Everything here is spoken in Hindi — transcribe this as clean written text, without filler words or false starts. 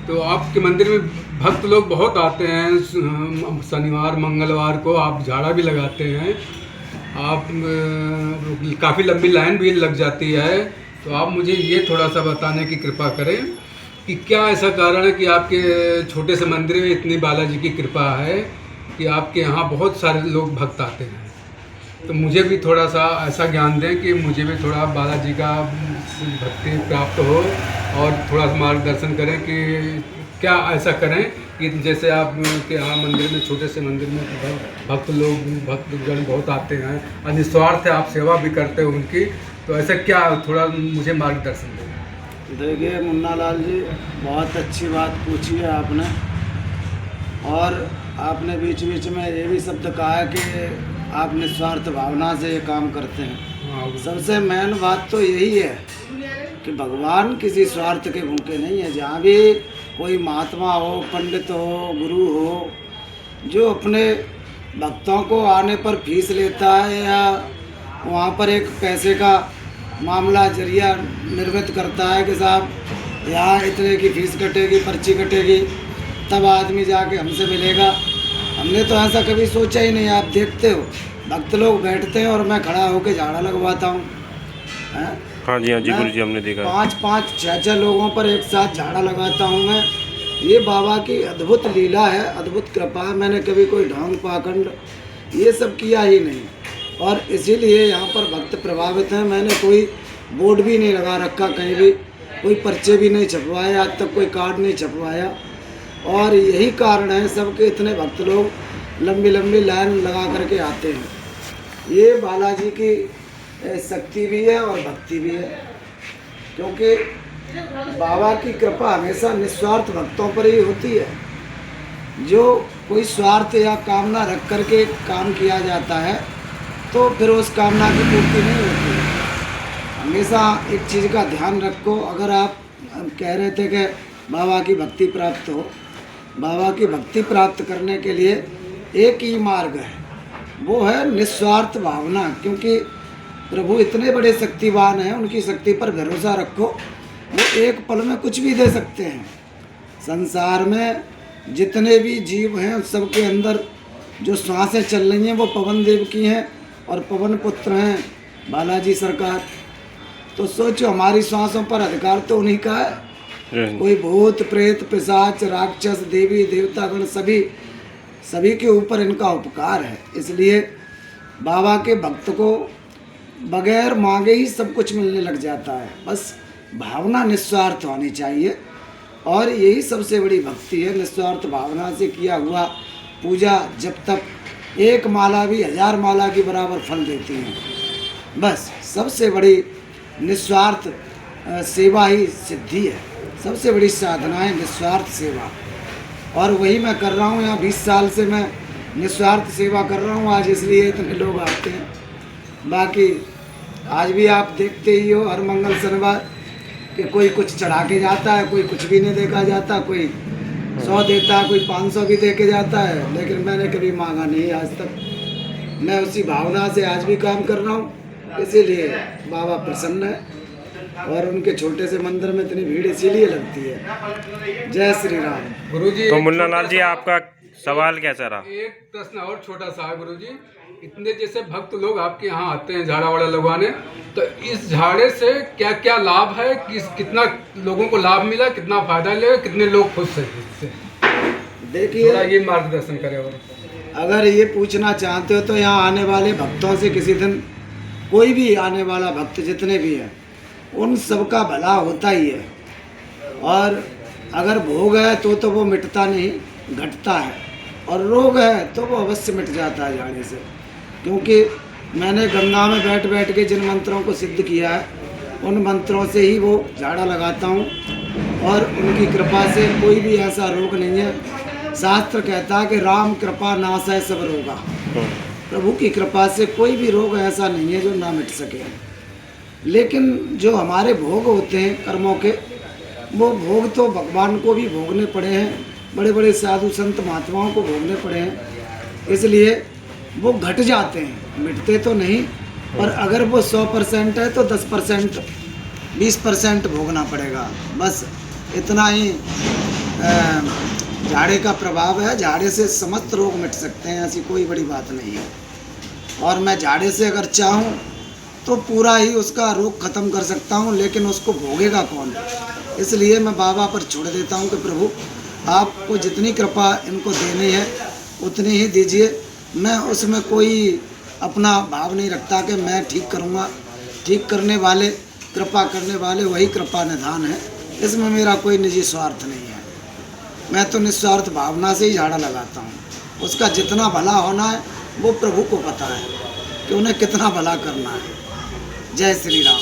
तो आपके मंदिर में भक्त लोग बहुत आते हैं, शनिवार मंगलवार को आप झाड़ा भी लगाते हैं, आप काफ़ी लंबी लाइन भी लग जाती है। तो आप मुझे ये थोड़ा सा बताने की कृपा करें कि क्या ऐसा कारण है कि आपके छोटे से मंदिर में इतनी बालाजी की कृपा है कि आपके यहाँ बहुत सारे लोग भक्त आते हैं। तो मुझे भी थोड़ा सा ऐसा ज्ञान दें कि मुझे भी थोड़ा बालाजी का भक्ति प्राप्त हो, और थोड़ा सा मार्गदर्शन करें कि क्या ऐसा करें कि जैसे आप के यहाँ मंदिर में, छोटे से मंदिर में भक्तगण बहुत आते हैं और निस्वार्थ आप सेवा भी करते हो उनकी, तो ऐसा क्या, थोड़ा मुझे मार्गदर्शन दें। देखिए मुन्ना लाल जी, बहुत अच्छी बात पूछी है आपने। और आपने बीच बीच में ये भी शब्द कहा है कि आप निस्वार्थ भावना से ये काम करते हैं। सबसे मेन बात तो यही है कि भगवान किसी स्वार्थ के भूखे नहीं है। जहाँ भी कोई महात्मा हो, पंडित हो, गुरु हो, जो अपने भक्तों को आने पर फीस लेता है या वहाँ पर एक पैसे का मामला जरिया निर्मित करता है कि साहब यहाँ इतने की फीस कटेगी, पर्ची कटेगी, तब आदमी जाके हमसे मिलेगा, हमने तो ऐसा कभी सोचा ही नहीं। आप देखते हो भक्त लोग बैठते हैं और मैं खड़ा होकर झाड़ा लगवाता हूँ। हाँ जी गुरु जी, हमने देखा 5-5, 6-6 लोगों पर एक साथ झाड़ा लगाता हूँ मैं। ये बाबा की अद्भुत लीला है, अद्भुत कृपा है। मैंने कभी कोई ढोंग पाखंड ये सब किया ही नहीं, और इसीलिए यहाँ पर भक्त प्रभावित हैं। मैंने कोई बोर्ड भी नहीं लगा रखा, कहीं भी कोई पर्चे भी नहीं छपवाए, आज तक कोई कार्ड नहीं छपवाया। और यही कारण है सबके इतने भक्त लोग लंबी लंबी लाइन लगा करके आते हैं। ये बालाजी की शक्ति भी है और भक्ति भी है, क्योंकि बाबा की कृपा हमेशा निस्वार्थ भक्तों पर ही होती है। जो कोई स्वार्थ या कामना रख करके काम किया जाता है तो फिर उस कामना की पूर्ति नहीं होती है। हमेशा एक चीज़ का ध्यान रखो। अगर आप कह रहे थे कि बाबा की भक्ति प्राप्त हो, बाबा की भक्ति प्राप्त करने के लिए एक ही मार्ग है, वो है निस्वार्थ भावना। क्योंकि प्रभु इतने बड़े शक्तिवान हैं, उनकी शक्ति पर भरोसा रखो, वो एक पल में कुछ भी दे सकते हैं। संसार में जितने भी जीव हैं सबके अंदर जो सांसें चल रही हैं वो पवन देव की हैं, और पवन पुत्र हैं बालाजी सरकार। तो सोचो, हमारी सांसों पर अधिकार तो उन्हीं का है। कोई भूत प्रेत पिशाच राक्षस देवी देवतागण सभी के ऊपर इनका उपकार है। इसलिए बाबा के भक्त को बगैर मांगे ही सब कुछ मिलने लग जाता है। बस भावना निस्वार्थ होनी चाहिए, और यही सबसे बड़ी भक्ति है। निस्वार्थ भावना से किया हुआ पूजा जब तक एक माला भी 1000 माला की बराबर फल देती है। बस सबसे बड़ी निस्वार्थ सेवा ही सिद्धि है। सबसे बड़ी साधना है निस्वार्थ सेवा, और वही मैं कर रहा हूँ। यहाँ 20 साल से मैं निस्वार्थ सेवा कर रहा हूँ। आज इसलिए इतने लोग आते हैं। बाकी आज भी आप देखते ही हो, हर मंगल शनिवार कि कोई कुछ चढ़ा के जाता है, कोई कुछ भी नहीं देखा जाता, कोई 100 देता है, कोई 500 भी दे के जाता है। लेकिन मैंने कभी मांगा नहीं आज तक। मैं उसी भावना से आज भी काम कर रहा हूँ। इसीलिए बाबा प्रसन्न है, और उनके छोटे से मंदिर में इतनी भीड़ इसीलिए लगती है। जय श्री राम। गुरुजी, तो मुन्ना लाल जी, आपका सवाल कैसा रहा? एक प्रश्न और छोटा सा है गुरुजी। इतने जैसे भक्त लोग आपके यहाँ आते हैं झाड़ा वाड़ा लगवाने, तो इस झाड़े से क्या क्या लाभ है, कितना लोगों को लाभ मिला, कितना फायदा लेगा, कितने लोग खुश हैं इससे? देखिए, थोड़ा ये मार्गदर्शन करें। और अगर ये पूछना चाहते हो तो यहाँ आने वाले भक्तों से किसी दिन कोई भी आने वाला भक्त जितने भी हैं उन सबका भला होता ही है। और अगर भोग है तो वो मिटता नहीं, घटता है, और रोग है तो वो अवश्य मिट जाता है झाड़े से। क्योंकि मैंने गंगा में बैठ बैठ के जिन मंत्रों को सिद्ध किया है उन मंत्रों से ही वो झाड़ा लगाता हूँ, और उनकी कृपा से कोई भी ऐसा रोग नहीं है। शास्त्र कहता है कि राम कृपा नाश है सब रोगा। प्रभु की कृपा से कोई भी रोग ऐसा नहीं है जो ना मिट सके। लेकिन जो हमारे भोग होते हैं कर्मों के, वो भोग तो भगवान को भी भोगने पड़े हैं, बड़े बड़े साधु संत महात्माओं को भोगने पड़े हैं। इसलिए वो घट जाते हैं, मिटते तो नहीं। पर अगर वो 100% है तो 10% 20% भोगना पड़ेगा। बस इतना ही झाड़े का प्रभाव है। झाड़े से समस्त रोग मिट सकते हैं, ऐसी कोई बड़ी बात नहीं है। और मैं झाड़े से अगर चाहूँ तो पूरा ही उसका रोग खत्म कर सकता हूँ, लेकिन उसको भोगेगा कौन? इसलिए मैं बाबा पर छोड़ देता हूँ कि प्रभु आपको जितनी कृपा इनको देनी है उतनी ही दीजिए। मैं उसमें कोई अपना भाव नहीं रखता कि मैं ठीक करूँगा। ठीक करने वाले, कृपा करने वाले वही कृपा निधान है। इसमें मेरा कोई निजी स्वार्थ नहीं है। मैं तो निस्वार्थ भावना से ही झाड़ा लगाता हूँ। उसका जितना भला होना है वो प्रभु को पता है कि उन्हें कितना भला करना है। जय श्री राम।